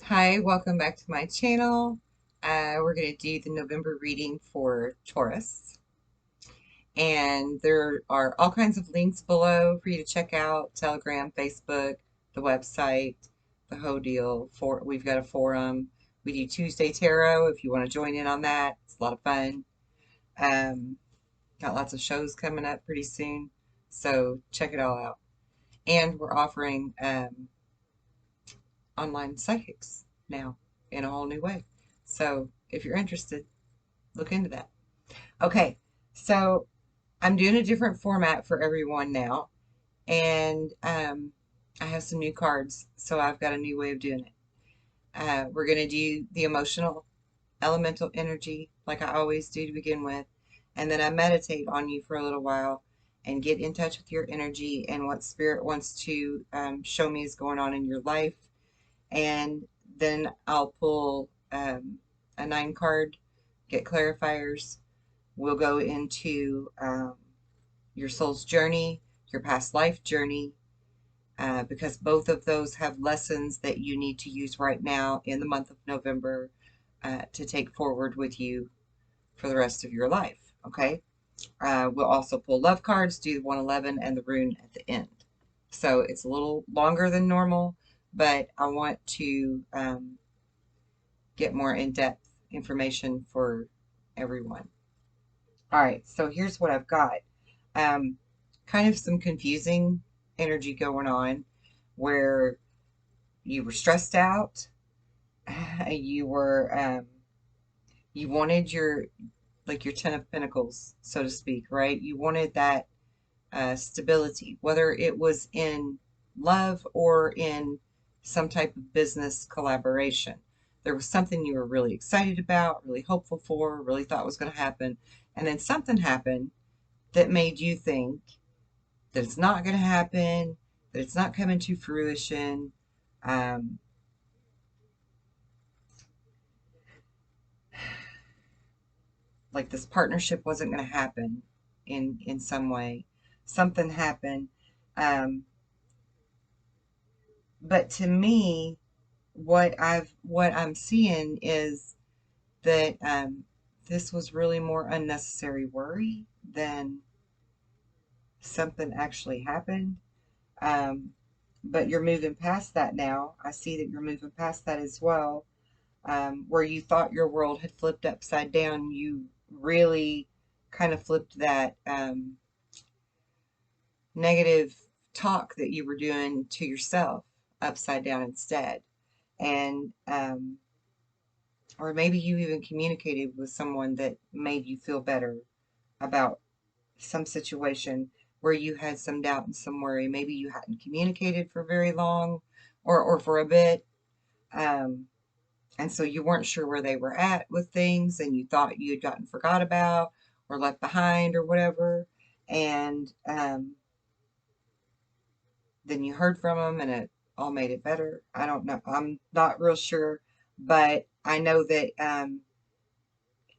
Hi, welcome back to my channel. We're going to do the November reading for Taurus. And there are all kinds of links below for you to check out: Telegram, Facebook, the website, the whole deal. We've got a forum. We do Tuesday Tarot if you want to join in on that. It's a lot of fun. Um, got lots of shows coming up pretty soon. So check it all out. And we're offering online psychics now in a whole new way. So if you're interested, look into that. Okay, so I'm doing a different format for everyone now, and I have some new cards, so I've got a new way of doing it. We're going to do the emotional elemental energy like I always do to begin with, and then I meditate on you for a little while and get in touch with your energy and what spirit wants to show me is going on in your life. And then I'll pull a 9 card, get clarifiers. We'll go into your soul's journey, your past life journey, because both of those have lessons that you need to use right now in the month of November to take forward with you for the rest of your life. Okay. We'll also pull love cards, do the 111 and the rune at the end. So it's a little longer than normal, but I want to get more in-depth information for everyone. All right, so here's what I've got. Kind of some confusing energy going on where you were stressed out. You were, you wanted your, like your 10 of Pentacles, so to speak, right? You wanted that stability, whether it was in love or in some type of business collaboration. There was something you were really excited about, really hopeful for, really thought was going to happen. And then something happened that made you think that it's not going to happen, that it's not coming to fruition. Um, like this partnership wasn't going to happen in some way. Something happened. Um, but to me, what I'm seeing is that this was really more unnecessary worry than something actually happened. Um, but you're moving past that now. I see that you're moving past that as well. Where you thought your world had flipped upside down, you really kind of flipped that negative talk that you were doing to yourself upside down instead. And or maybe you even communicated with someone that made you feel better about some situation where you had some doubt and some worry. Maybe you hadn't communicated for very long or for a bit. And so you weren't sure where they were at with things, and you thought you had gotten forgot about or left behind or whatever. And then you heard from them and it all made it better. I don't know. I'm not real sure, but I know that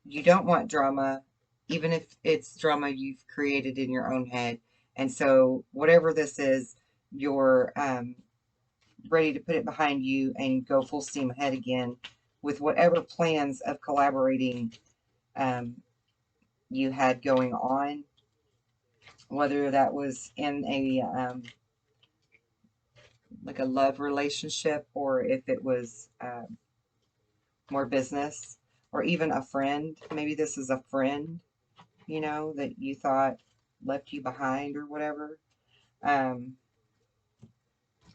you don't want drama, even if it's drama you've created in your own head. And so whatever this is, you're ready to put it behind you and go full steam ahead again with whatever plans of collaborating you had going on, whether that was in a like a love relationship, or if it was more business, or even a friend. Maybe this is a friend, you know, that you thought left you behind or whatever,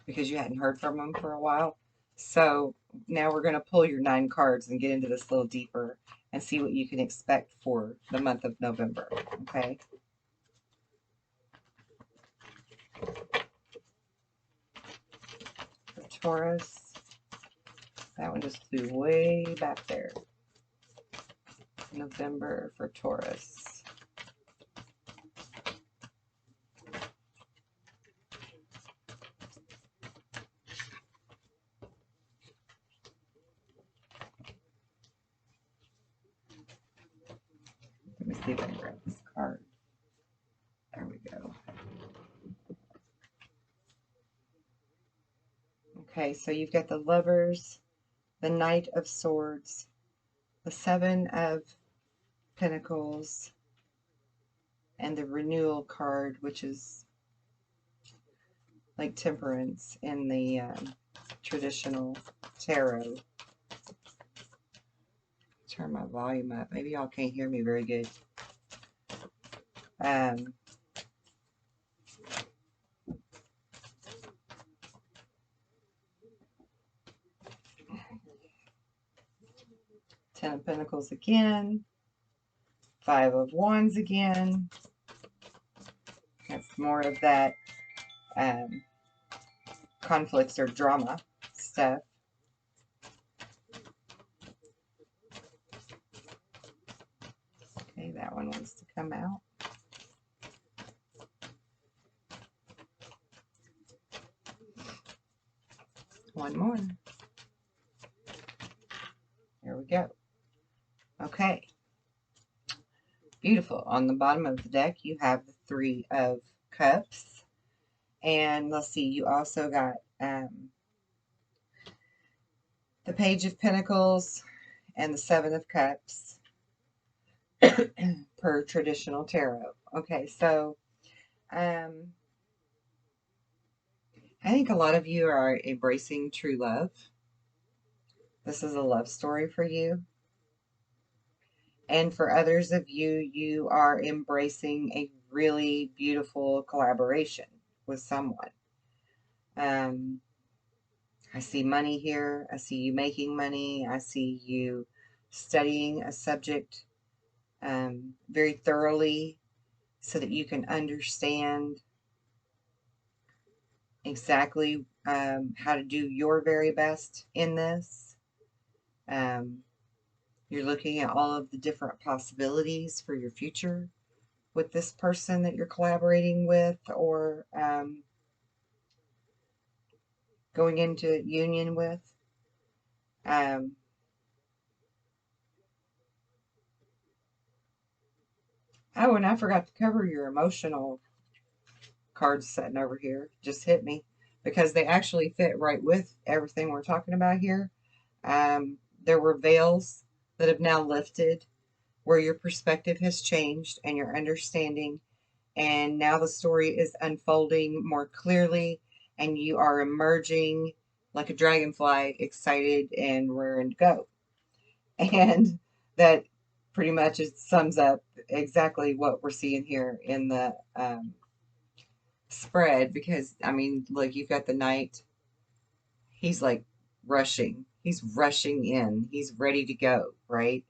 because you hadn't heard from them for a while. So now we're going to pull your 9 cards and get into this a little deeper and see what you can expect for the month of November. Okay. For Taurus, that one just flew way back there. November for Taurus. Let me see if I can grab this card. There we go. Okay, so you've got the Lovers, the Knight of Swords, the Seven of Pentacles, and the Renewal card, which is like Temperance in the traditional tarot. Turn my volume up. Maybe y'all can't hear me very good. 10 of Pentacles again. 5 of Wands again. That's more of that conflicts or drama stuff. Okay, that one wants to come out. One more. There we go. Okay. Beautiful. On the bottom of the deck, you have the 3 of Cups. And let's see, you also got the Page of Pentacles and the 7 of Cups per traditional tarot. Okay, so I think a lot of you are embracing true love. This is a love story for you. And for others of you, you are embracing a really beautiful collaboration with someone. I see money here. I see you making money. I see you studying a subject very thoroughly so that you can understand exactly how to do your very best in this. You're looking at all of the different possibilities for your future with this person that you're collaborating with, or going into union with. Oh, and I forgot to cover your emotional cards sitting over here. Just hit me because they actually fit right with everything we're talking about here. There were veils that have now lifted where your perspective has changed and your understanding, and now the story is unfolding more clearly and you are emerging like a dragonfly, excited and raring to go. And that pretty much sums up exactly what we're seeing here in the spread, because I mean, look, you've got the Knight. He's like rushing. He's rushing in. He's ready to go, right?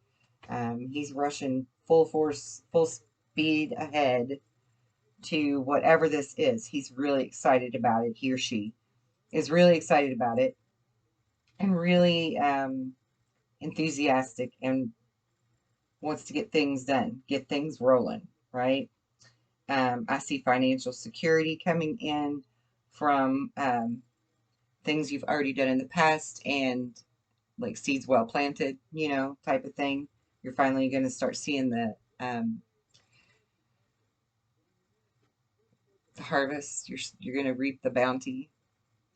He's rushing full force, full speed ahead to whatever this is. He's really excited about it. He or she is really excited about it and really enthusiastic and wants to get things done, get things rolling, right? I see financial security coming in from things you've already done in the past, and like seeds well planted, you know, type of thing. You're finally going to start seeing the harvest. You're going to reap the bounty.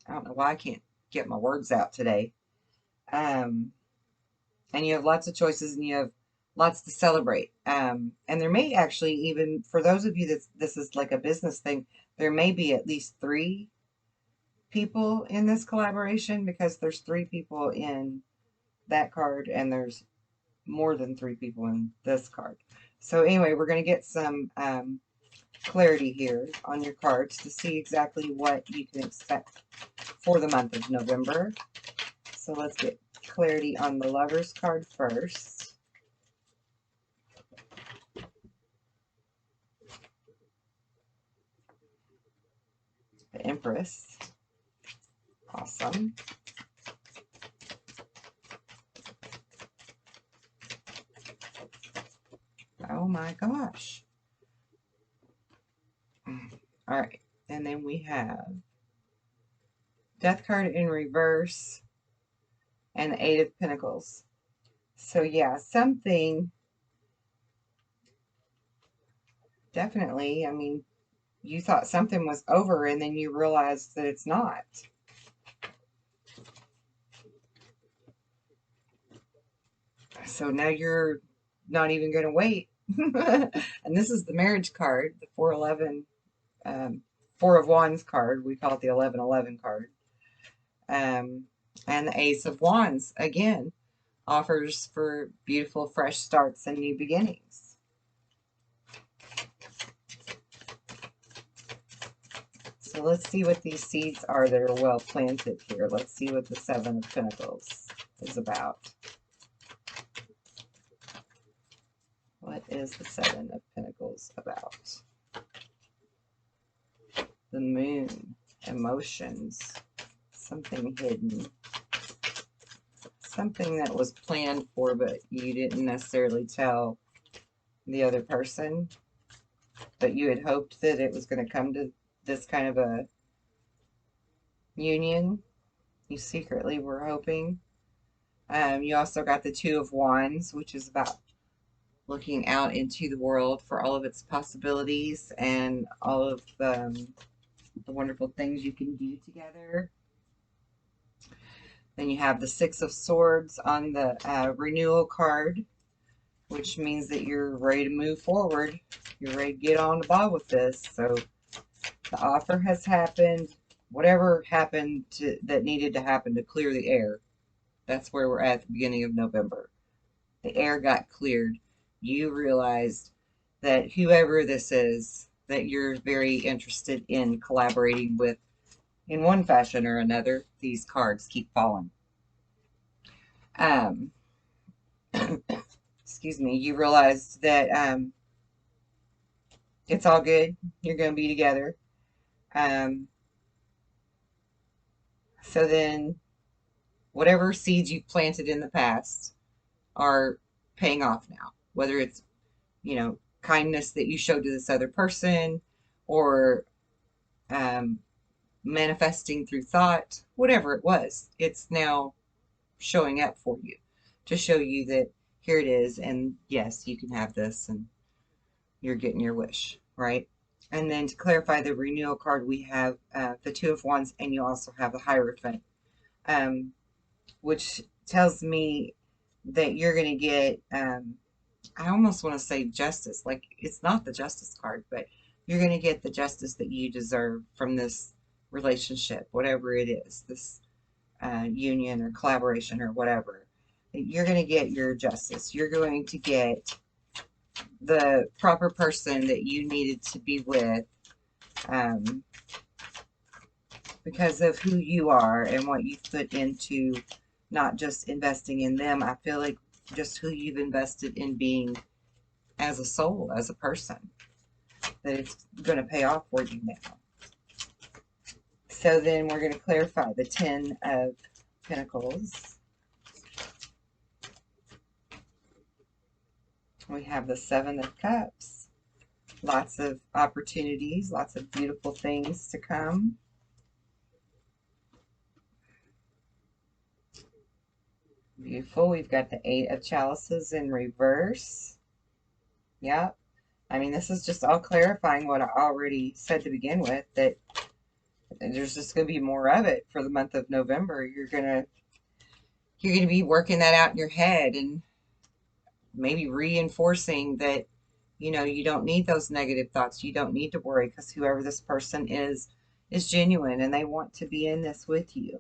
I don't know why I can't get my words out today. And you have lots of choices and you have lots to celebrate. And there may actually, even for those of you that this is like a business thing, there may be at least 3 people in this collaboration, because there's 3 people in that card and there's more than 3 people in this card. So anyway, we're going to get some clarity here on your cards to see exactly what you can expect for the month of November. So let's get clarity on the Lovers card first. The Empress. Awesome. Oh my gosh. All right. And then we have Death card in reverse and the 8 of Pentacles. So yeah, something definitely, I mean, you thought something was over and then you realized that it's not. So now you're not even going to wait. And this is the marriage card, the 411, Four of Wands card. We call it the 1111 card. And the Ace of Wands, again, offers for beautiful, fresh starts and new beginnings. So let's see what these seeds are that are well planted here. Let's see what the Seven of Pentacles is about. What is the Seven of Pentacles about? The Moon, emotions, something hidden, something that was planned for but you didn't necessarily tell the other person, but you had hoped that it was going to come to this kind of a union. You secretly were hoping. You also got the Two of Wands, which is about looking out into the world for all of its possibilities and all of the wonderful things you can do together. Then you have the Six of Swords on the renewal card, which means that you're ready to move forward. You're ready to get on the ball with this. So the offer has happened. Whatever happened that needed to happen to clear the air. That's where we're at the beginning of November. The air got cleared. You realized that whoever this is, that you're very interested in collaborating with in one fashion or another. These cards keep falling. Excuse me. You realized that it's all good. You're going to be together. So then whatever seeds you've planted in the past are paying off now. Whether it's, you know, kindness that you showed to this other person, or manifesting through thought, whatever it was, it's now showing up for you to show you that here it is, and yes, you can have this, and you're getting your wish, right? And then to clarify the renewal card, we have the Two of Wands, and you also have the Hierophant, which tells me that you're going to get, I almost want to say justice. Like, it's not the justice card, but you're going to get the justice that you deserve from this relationship, whatever it is, this union or collaboration or whatever. You're going to get your justice. You're going to get the proper person that you needed to be with, because of who you are and what you've put into not just investing in them. I feel like just who you've invested in being as a soul, as a person, that it's going to pay off for you now. So then we're going to clarify the Ten of Pentacles. We have the Seven of Cups. Lots of opportunities, lots of beautiful things to come. Beautiful. We've got the Eight of Chalices in reverse. Yep. I mean, this is just all clarifying what I already said to begin with, that there's just going to be more of it for the month of November. You're going to be working that out in your head and maybe reinforcing that, you know, you don't need those negative thoughts. You don't need to worry, because whoever this person is genuine and they want to be in this with you.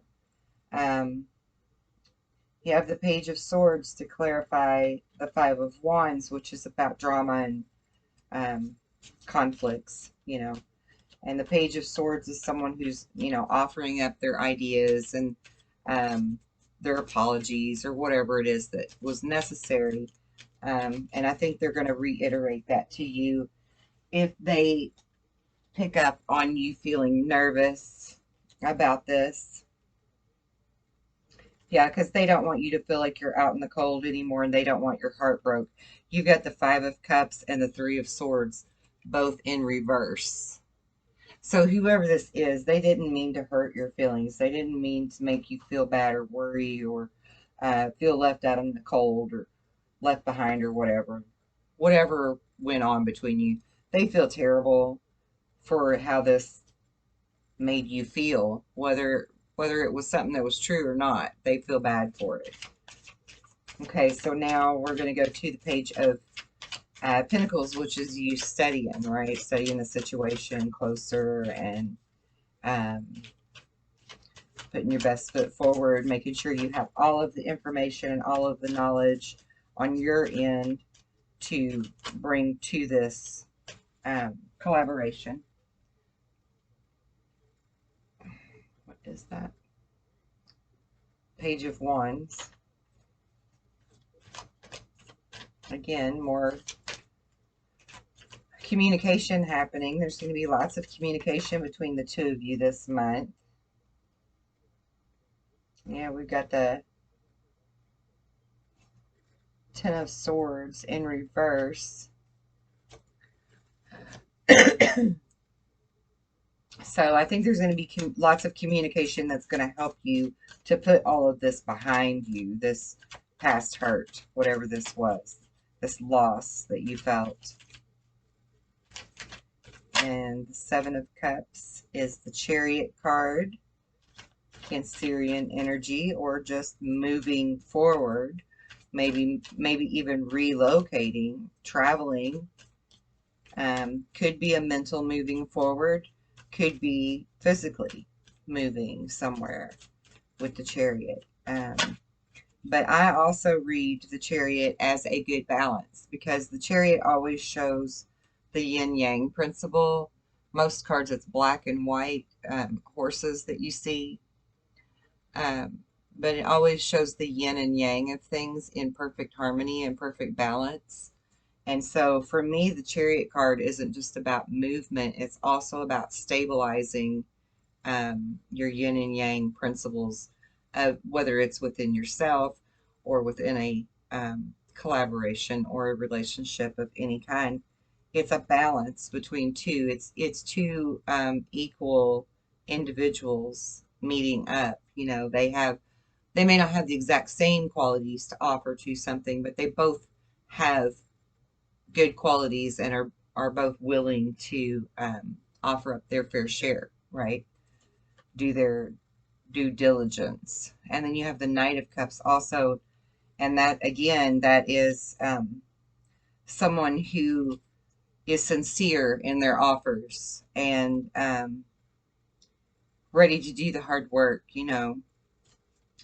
You have the Page of Swords to clarify the Five of Wands, which is about drama and conflicts, you know. And the Page of Swords is someone who's, you know, offering up their ideas and their apologies or whatever it is that was necessary. And I think they're going to reiterate that to you if they pick up on you feeling nervous about this. Yeah, because they don't want you to feel like you're out in the cold anymore, and they don't want your heart broke. You've got the Five of Cups and the Three of Swords, both in reverse. So whoever this is, they didn't mean to hurt your feelings. They didn't mean to make you feel bad or worry or feel left out in the cold or left behind or whatever. Whatever went on between you, they feel terrible for how this made you feel, whether it was something that was true or not. They feel bad for it. Okay, so now we're going to go to the page of Pinnacles, which is you studying, right? Studying the situation closer and um, putting your best foot forward, making sure you have all of the information and all of the knowledge on your end to bring to this collaboration. What is that? Page of Wands. Again, more communication happening. There's going to be lots of communication between the two of you this month. Yeah, we've got the Ten of Swords in reverse. So I think there's going to be lots of communication that's going to help you to put all of this behind you, this past hurt, whatever this was, this loss that you felt. And the Seven of Cups is the Chariot card, Cancerian energy, or just moving forward, maybe even relocating, traveling. Could be a mental moving forward, could be physically moving somewhere with the Chariot. But I also read the Chariot as a good balance, because the Chariot always shows the yin-yang principle. Most cards, it's black and white horses that you see. But it always shows the yin and yang of things in perfect harmony and perfect balance. And so for me, the Chariot card isn't just about movement. It's also about stabilizing your yin and yang principles, whether it's within yourself or within a collaboration or a relationship of any kind. It's a balance between two. It's two equal individuals meeting up. You know, they may not have the exact same qualities to offer to something, but they both have good qualities and are both willing to offer up their fair share, right? Do their due diligence. And then you have the Knight of Cups also, and that again, that is someone who is sincere in their offers and ready to do the hard work, you know.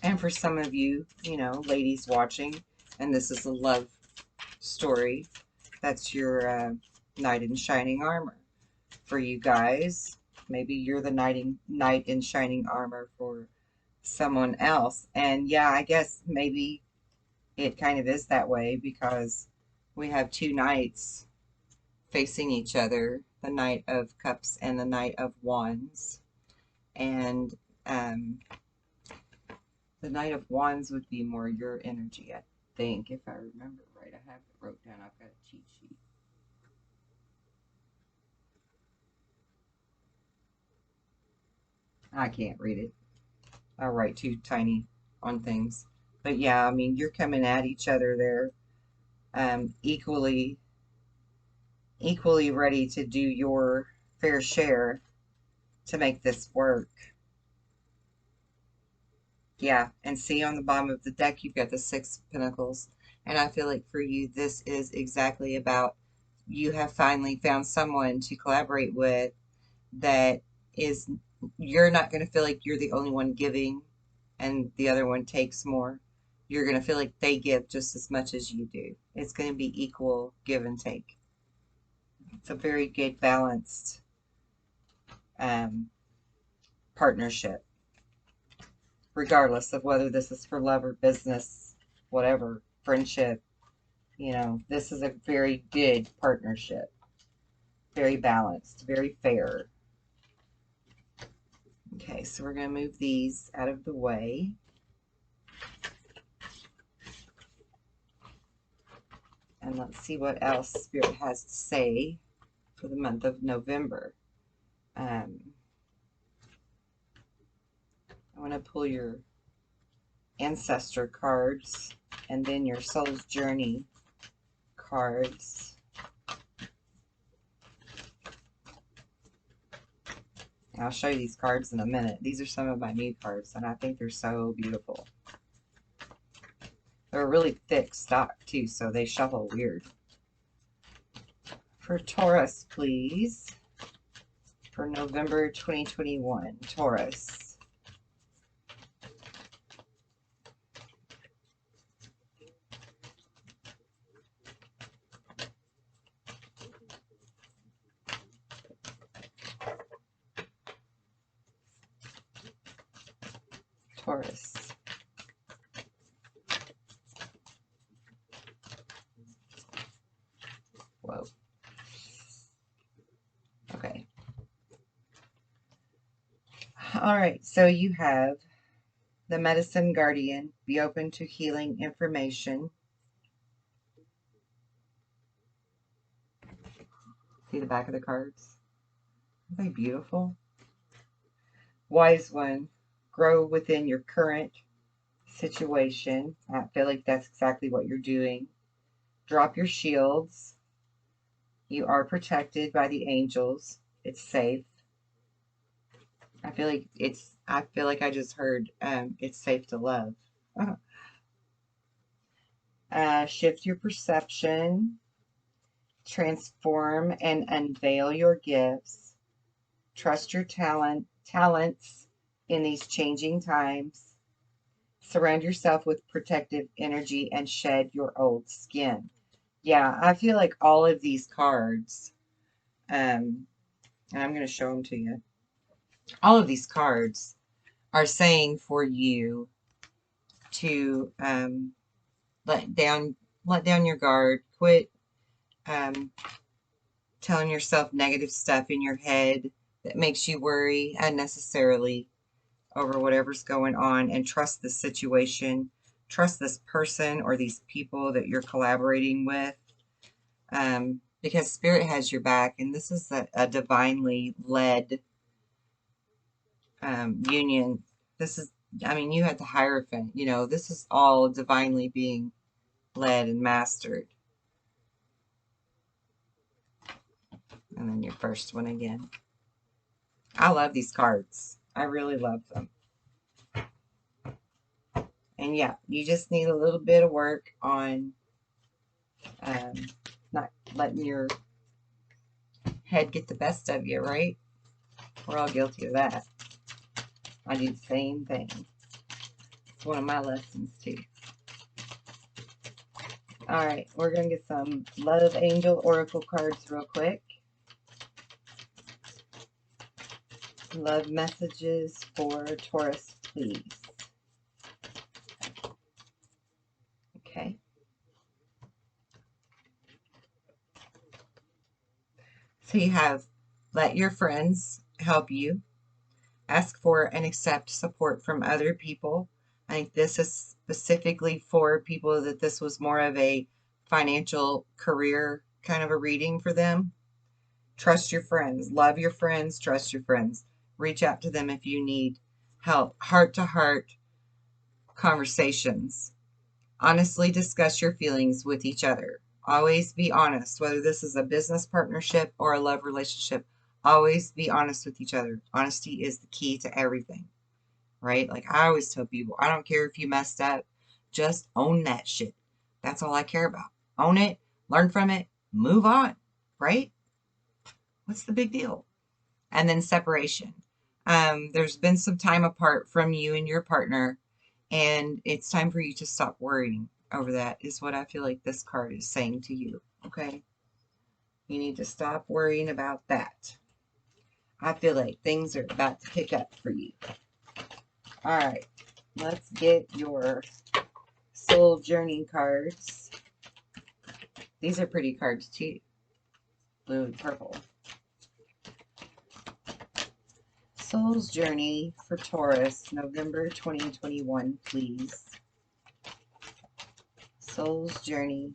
And for some of you, you know, ladies watching, and this is a love story, that's your knight in shining armor. For you guys, maybe you're the knight in shining armor for someone else. And yeah, I guess maybe it kind of is that way, because we have two knights facing each other, the Knight of Cups and the Knight of Wands. And the Knight of Wands would be more your energy, I think, if I remember right. I have it wrote down. I've got a cheat sheet. I can't read it. I write too tiny on things. But yeah, I mean, you're coming at each other there, equally ready to do your fair share to make this work. Yeah, and see on the bottom of the deck, you've got the Six of Pentacles. And I feel like for you, this is exactly about you have finally found someone to collaborate with that is, you're not going to feel like you're the only one giving and the other one takes more. You're going to feel like they give just as much as you do. It's going to be equal give and take. It's a very good balanced partnership, regardless of whether this is for love or business, whatever, friendship. You know, this is a very good partnership. Very balanced, very fair. Okay, so we're going to move these out of the way. And let's see what else Spirit has to say for the month of November. I want to pull your ancestor cards and then your soul's journey cards. I'll show you these cards in a minute. These are some of my new cards, and I think they're so beautiful. They're a really thick stock too, so they shuffle weird. For Taurus, please. For November 2021, Taurus. Taurus. Whoa. Okay. All right, so you have the Medicine Guardian. Be open to healing information. See the back of the cards? Aren't they beautiful? Wise One. Grow within your current situation. I feel like that's exactly what you're doing. Drop your shields. You are protected by the angels. It's safe. I feel like I just heard it's safe to love. Shift your perception. Transform and unveil your gifts. Trust your talents in these changing times. Surround yourself with protective energy and shed your old skin. Yeah, I feel like all of these cards, and I'm going to show them to you. All of these cards are saying for you to let down your guard, quit telling yourself negative stuff in your head that makes you worry unnecessarily over whatever's going on, and trust the situation, trust this person or these people that you're collaborating with, because Spirit has your back, and this is a divinely led union. This is, I mean, you had the Hierophant, you know, this is all divinely being led and mastered. And then your first one again. I love these cards. I really love them. And yeah, you just need a little bit of work on not letting your head get the best of you, right? We're all guilty of that. I do the same thing. It's one of my lessons too. All right, we're going to get some Love Angel Oracle cards real quick. Love messages for Taurus, please. Okay. So you have let your friends help you. Ask for and accept support from other people. I think this is specifically for people that this was more of a financial career kind of a reading for them. Trust your friends. Love your friends. Trust your friends. Reach out to them if you need help. Heart-to-heart conversations. Honestly discuss your feelings with each other. Always be honest, whether this is a business partnership or a love relationship. Always be honest with each other. Honesty is the key to everything, right? Like I always tell people, I don't care if you messed up. Just own that shit. That's all I care about. Own it, learn from it, move on, right? What's the big deal? And then separation. There's been some time apart from you and your partner, and it's time for you to stop worrying over that, is what I feel like this card is saying to you, okay? You need to stop worrying about that. I feel like things are about to pick up for you. All right, let's get your Soul Journey cards. These are pretty cards too. Blue and purple. Soul's Journey for Taurus, November 2021, please. Soul's Journey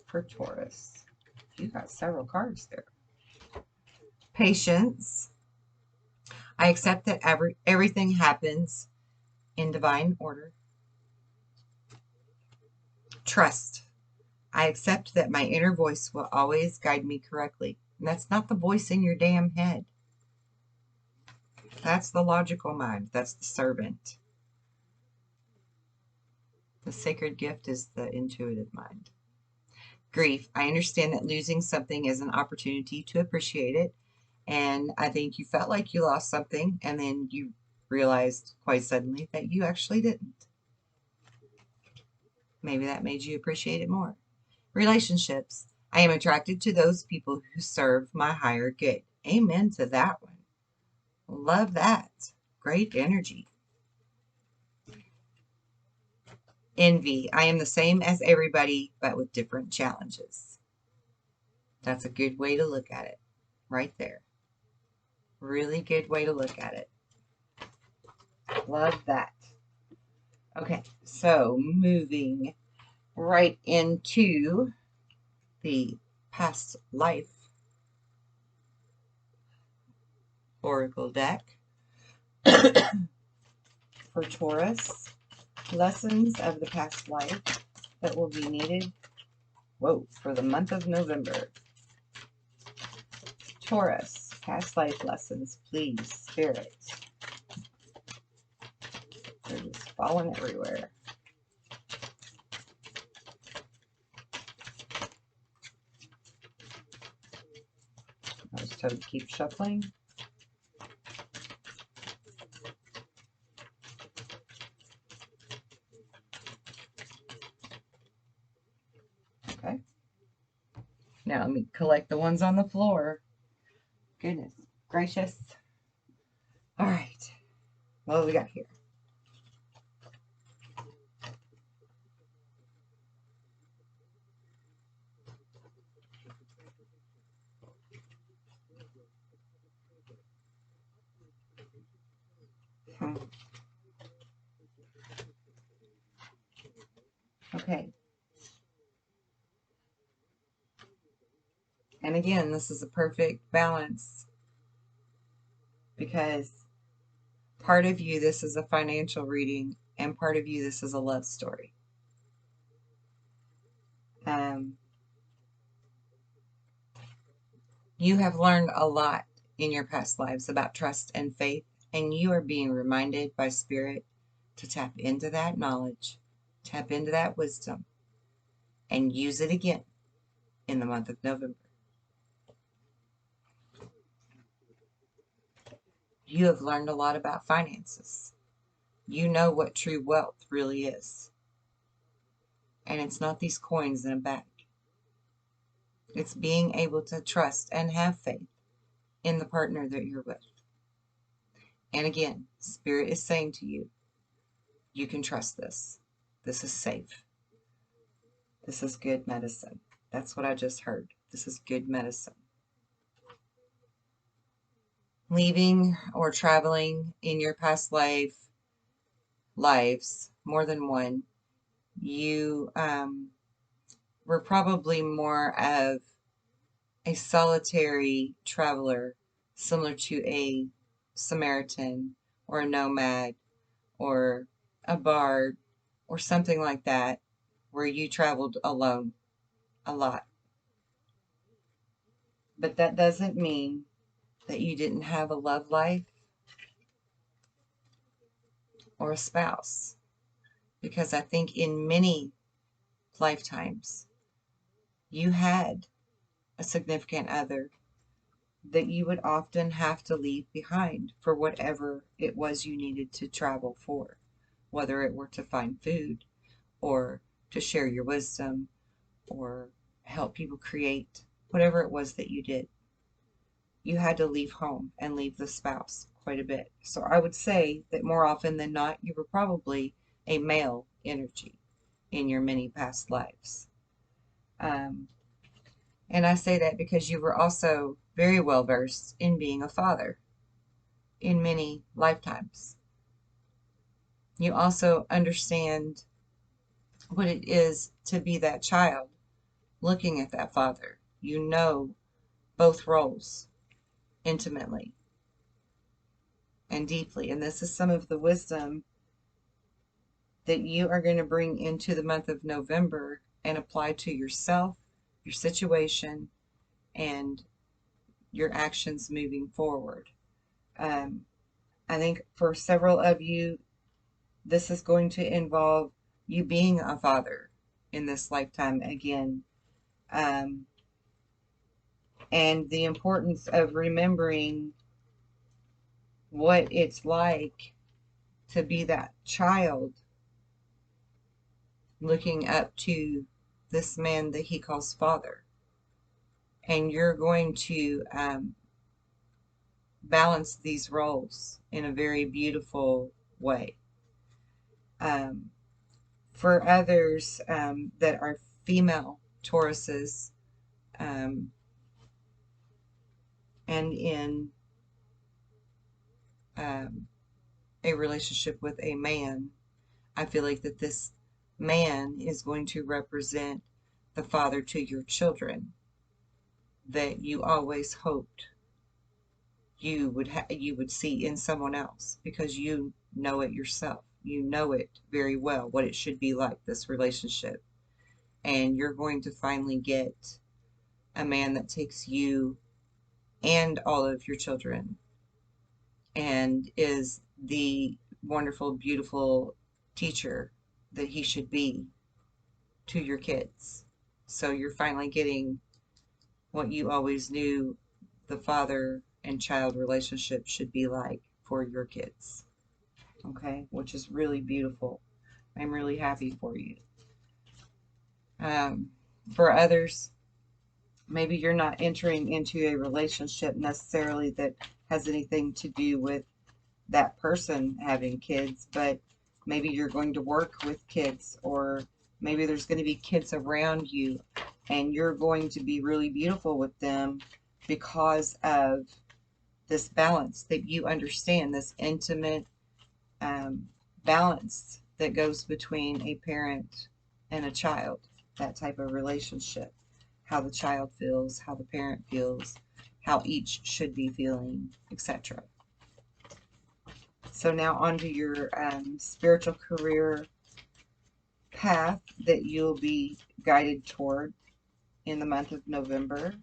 for Taurus. You got several cards there. Patience. I accept that everything happens in divine order. Trust. I accept that my inner voice will always guide me correctly. And that's not the voice in your damn head. That's the logical mind. That's the servant. The The sacred gift is the intuitive mind. Grief. I understand that losing something is an opportunity to appreciate it. And I think you felt like you lost something, and then you realized quite suddenly that you actually didn't. Maybe that made you appreciate it more. Relationships. I am attracted to those people who serve my higher good. Amen to that one. Love that. Great energy. Envy. I am the same as everybody, but with different challenges. That's a good way to look at it. Right there. Really good way to look at it. Love that. Okay, so moving right into the past life oracle deck for Taurus. Lessons of the past life that will be needed, for the month of November. Taurus, past life lessons, please, Spirit. They're just falling everywhere. I was told to keep shuffling. Okay. Now let me collect the ones on the floor. Goodness gracious. All right. What do we got here? Okay. And again, this is a perfect balance because part of you, this is a financial reading, and part of you, this is a love story. You have learned a lot in your past lives about trust and faith, and you are being reminded by Spirit to tap into that knowledge, tap into that wisdom, and use it again in the month of November. You have learned a lot about finances. You know what true wealth really is. And it's not these coins in a bag. It's being able to trust and have faith in the partner that you're with. And again, Spirit is saying to you, you can trust this. This is safe. This is good medicine. That's what I just heard. This is good medicine. Leaving or traveling in your past lives, more than one, you were probably more of a solitary traveler, similar to a Samaritan or a nomad or a bard or something like that, where you traveled alone a lot. But that doesn't mean that you didn't have a love life or a spouse, because I think in many lifetimes you had a significant other that you would often have to leave behind for whatever it was you needed to travel for, whether it were to find food or to share your wisdom or help people create whatever it was that you did. You had to leave home and leave the spouse quite a bit. So I would say that more often than not, you were probably a male energy in your many past lives. And I say that because you were also very well versed in being a father in many lifetimes. You also understand what it is to be that child looking at that father. You know both roles intimately and deeply. And this is some of the wisdom that you are going to bring into the month of November and apply to yourself, your situation, and your actions moving forward. I think for several of you, this is going to involve you being a father in this lifetime again. And the importance of remembering what it's like to be that child looking up to this man that he calls father. And you're going to balance these roles in a very beautiful way. For others that are female Tauruses and in a relationship with a man, I feel like that this man is going to represent the father to your children that you always hoped you would see in someone else, because you know it yourself. You know it very well, what it should be like, this relationship. And you're going to finally get a man that takes you and all of your children and is the wonderful, beautiful teacher that he should be to your kids. So you're finally getting what you always knew the father and child relationship should be like for your kids. Okay, which is really beautiful. I'm really happy for you. For others, maybe you're not entering into a relationship necessarily that has anything to do with that person having kids, but maybe you're going to work with kids, or maybe there's going to be kids around you and you're going to be really beautiful with them because of this balance that you understand, this intimate balance that goes between a parent and a child, that type of relationship, how the child feels, how the parent feels, how each should be feeling, etc. So now on to your spiritual career path that you'll be guided toward in the month of November.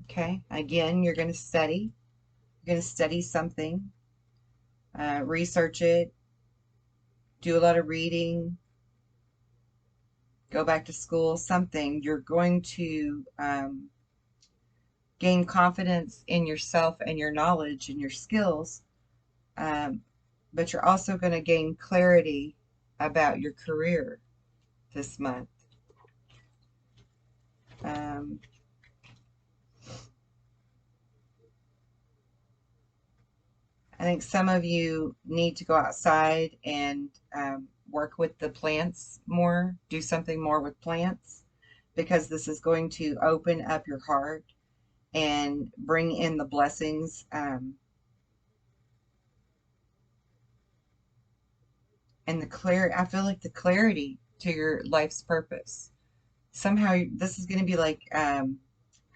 Okay, again, you're going to study. You're going to study something, research it, do a lot of reading, go back to school, something. You're going to gain confidence in yourself and your knowledge and your skills, but you're also going to gain clarity about your career this month. I think some of you need to go outside and work with the plants more, do something more with plants, because this is going to open up your heart and bring in the blessings and the clear. I feel like the clarity to your life's purpose. Somehow this is going to be like, how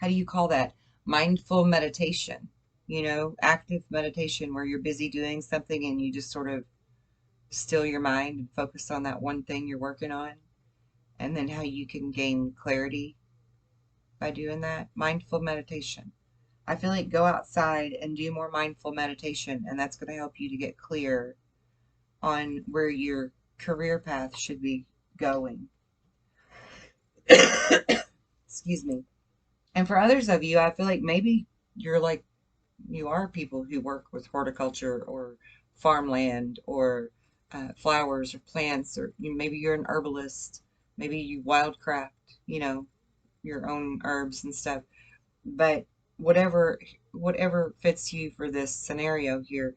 do you call that? Mindful meditation, you know, active meditation, where you're busy doing something and you just sort of still your mind and focus on that one thing you're working on, and then how you can gain clarity by doing that. Mindful meditation. I feel like go outside and do more mindful meditation, and that's going to help you to get clear on where your career path should be going. Excuse me. And for others of you, I feel like maybe you're like, you are people who work with horticulture or farmland or flowers or plants, or maybe you're an herbalist, maybe you wildcraft, you know, your own herbs and stuff. But whatever fits you for this scenario here,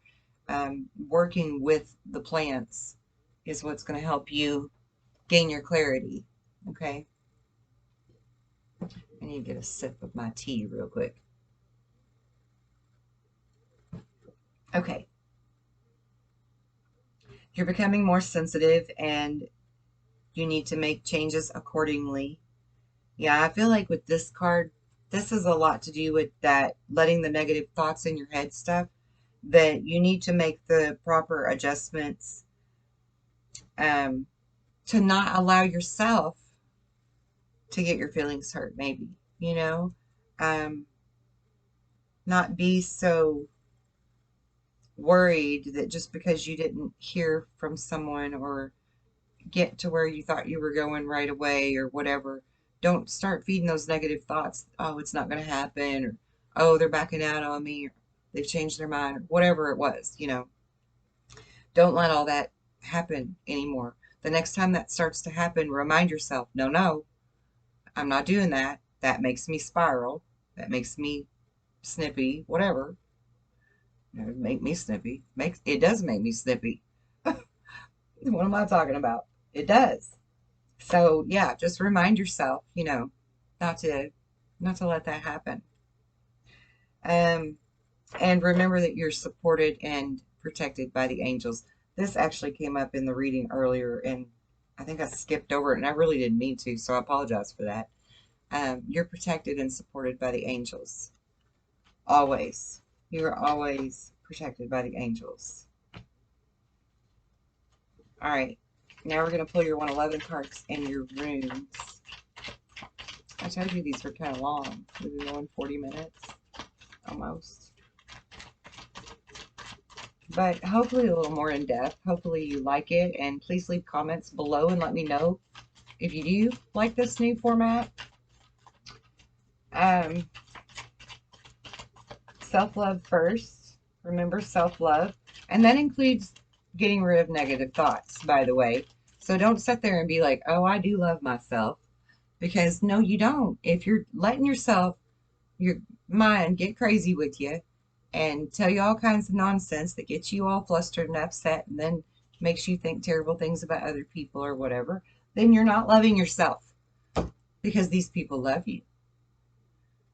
working with the plants is what's going to help you gain your clarity. Okay, I need to get a sip of my tea real quick. Okay, you're becoming more sensitive and you need to make changes accordingly. Yeah, I feel like with this card, this is a lot to do with that, letting the negative thoughts in your head stuff, that you need to make the proper adjustments to not allow yourself to get your feelings hurt, maybe, you know, not be so worried that just because you didn't hear from someone or get to where you thought you were going right away or whatever, don't start feeding those negative thoughts. Oh, it's not going to happen, or oh, they're backing out on me, or they've changed their mind, or whatever it was, you know. Don't let all that happen anymore. The next time that starts to happen, remind yourself, no, no, I'm not doing that. That makes me spiral. That makes me snippy, whatever. It make me snippy. It does make me snippy. What am I talking about? It does. So yeah, just remind yourself, you know, not to let that happen. Um, and remember that you're supported and protected by the angels. This actually came up in the reading earlier, and I think I skipped over it, and I really didn't mean to, so I apologize for that. You're protected and supported by the angels. Always. You are always protected by the angels. All right. Now we're going to pull your 111 cards and your runes. I told you these were kind of long. We've been going 40 minutes. Almost. But hopefully a little more in depth. Hopefully you like it. And please leave comments below and let me know if you do like this new format. Self-love first. Remember self-love. And that includes getting rid of negative thoughts, by the way. So don't sit there and be like, oh, I do love myself. Because no, you don't. If you're letting yourself, your mind get crazy with you and tell you all kinds of nonsense that gets you all flustered and upset and then makes you think terrible things about other people or whatever, then you're not loving yourself, because these people love you.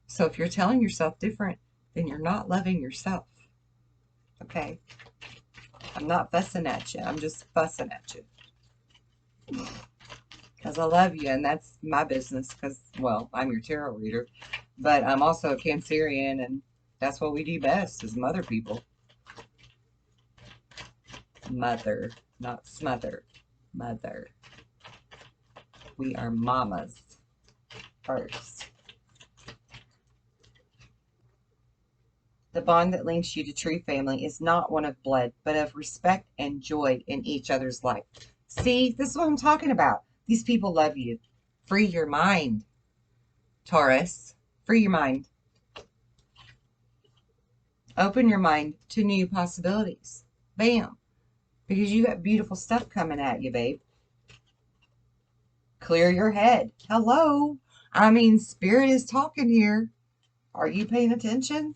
So if you're telling yourself different, then you're not loving yourself. Okay? I'm not fussing at you. I'm just fussing at you. Because I love you, and that's my business, because, well, I'm your tarot reader, but I'm also a Cancerian, and that's what we do best, is mother people. Mother, not smother. Mother. We are mamas first. The bond that links you to true family is not one of blood, but of respect and joy in each other's life. See, this is what I'm talking about. These people love you. Free your mind, Taurus. Free your mind. Open your mind to new possibilities. Bam. Because you got beautiful stuff coming at you, babe. Clear your head. Hello. I mean, Spirit is talking here. Are you paying attention?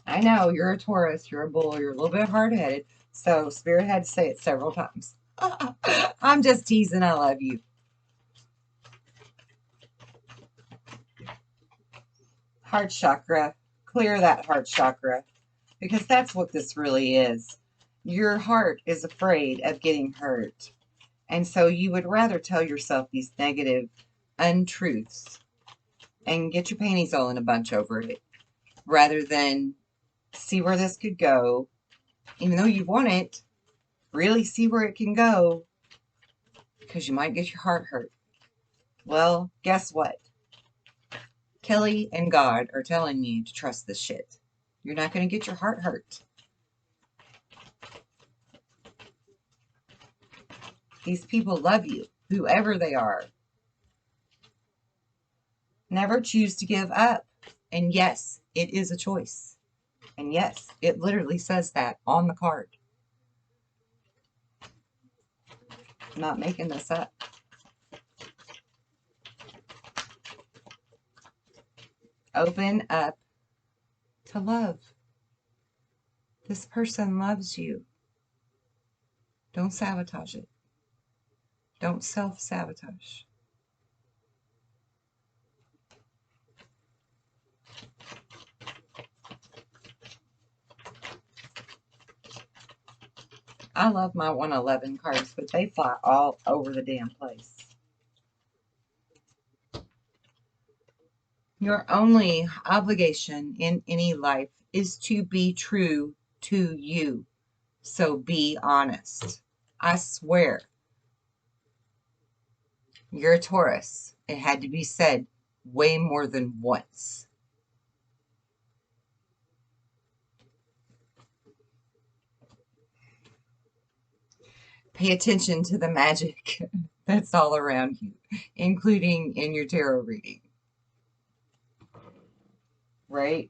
I know, you're a Taurus, you're a bull, you're a little bit hard-headed, so Spirit had to say it several times. I'm just teasing, I love you. Heart chakra. Clear that heart chakra, because that's what this really is. Your heart is afraid of getting hurt, and so you would rather tell yourself these negative untruths and get your panties all in a bunch over it, rather than see where this could go, even though you want it, really see where it can go, because you might get your heart hurt. Well, guess what? Kelly and God are telling you to trust this shit. You're not going to get your heart hurt. These people love you, whoever they are. Never choose to give up. And yes, it is a choice. And yes, it literally says that on the card. I'm not making this up. Open up to love. This person loves you. Don't sabotage it. Don't self-sabotage. I love my 111 cards, but they fly all over the damn place. Your only obligation in any life is to be true to you. So be honest. I swear. You're a Taurus. It had to be said way more than once. Pay attention to the magic that's all around you, including in your tarot reading. Right?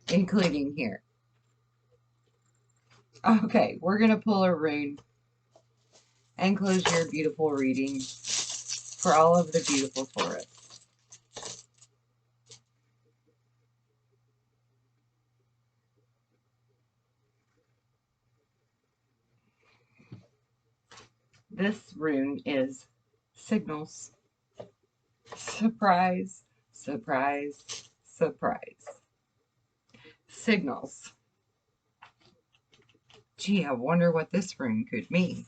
Including here. Okay, we're going to pull a rune and close your beautiful reading for all of the beautiful for us. This rune is Signals. Surprise, surprise, surprise. Signals. Gee, I wonder what this rune could mean.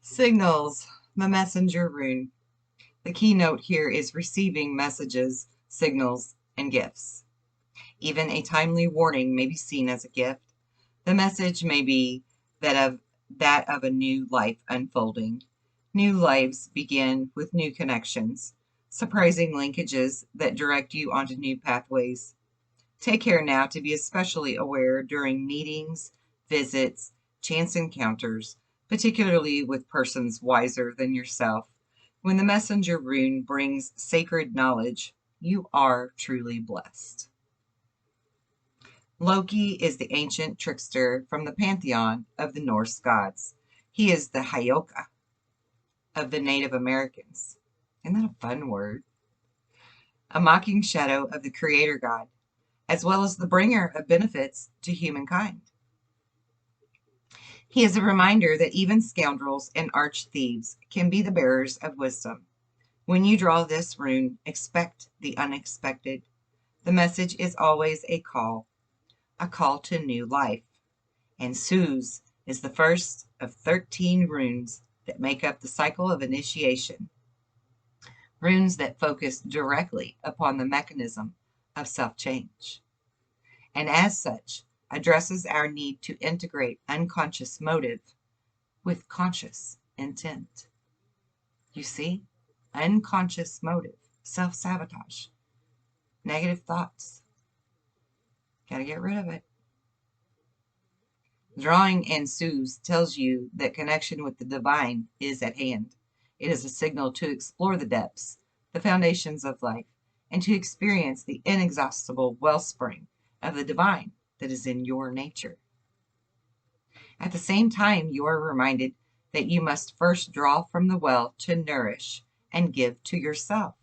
Signals, the messenger rune. The keynote here is receiving messages, signals, and gifts. Even a timely warning may be seen as a gift. The message may be that of a new life unfolding. New lives begin with new connections, surprising linkages that direct you onto new pathways. Take care now to be especially aware during meetings, visits, chance encounters, particularly with persons wiser than yourself. When the messenger rune brings sacred knowledge, you are truly blessed. Loki is the ancient trickster from the pantheon of the Norse gods. He is the Hyoka of the Native Americans. Isn't that a fun word? A mocking shadow of the creator god, as well as the bringer of benefits to humankind. He is a reminder that even scoundrels and arch thieves can be the bearers of wisdom. When you draw this rune, expect the unexpected. The message is always a call to new life. And Suze is the first of 13 runes that make up the cycle of initiation. Runes that focus directly upon the mechanism of self-change. And as such, addresses our need to integrate unconscious motive with conscious intent. You see? Unconscious motive, self-sabotage, negative thoughts. Got to get rid of it. Drawing in Suze tells you that connection with the divine is at hand. It is a signal to explore the depths, the foundations of life, and to experience the inexhaustible wellspring of the divine that is in your nature. At the same time, you are reminded that you must first draw from the well to nourish and give to yourself,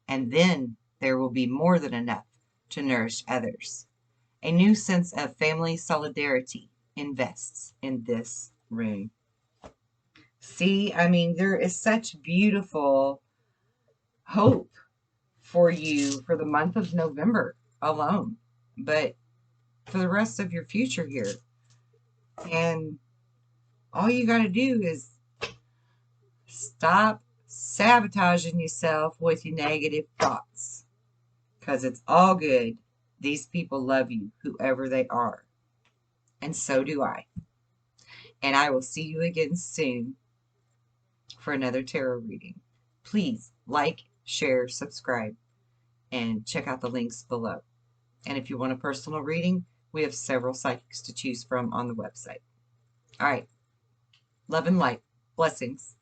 and then there will be more than enough to nourish others. A new sense of family solidarity invests in this rune. See, I mean, there is such beautiful hope for you for the month of November alone, but for the rest of your future here. And all you got to do is stop sabotaging yourself with your negative thoughts, because it's all good. These people love you, whoever they are. And so do I. And I will see you again soon for another tarot reading. Please like, share, subscribe, and check out the links below. And if you want a personal reading, we have several psychics to choose from on the website. All right. Love and light. Blessings.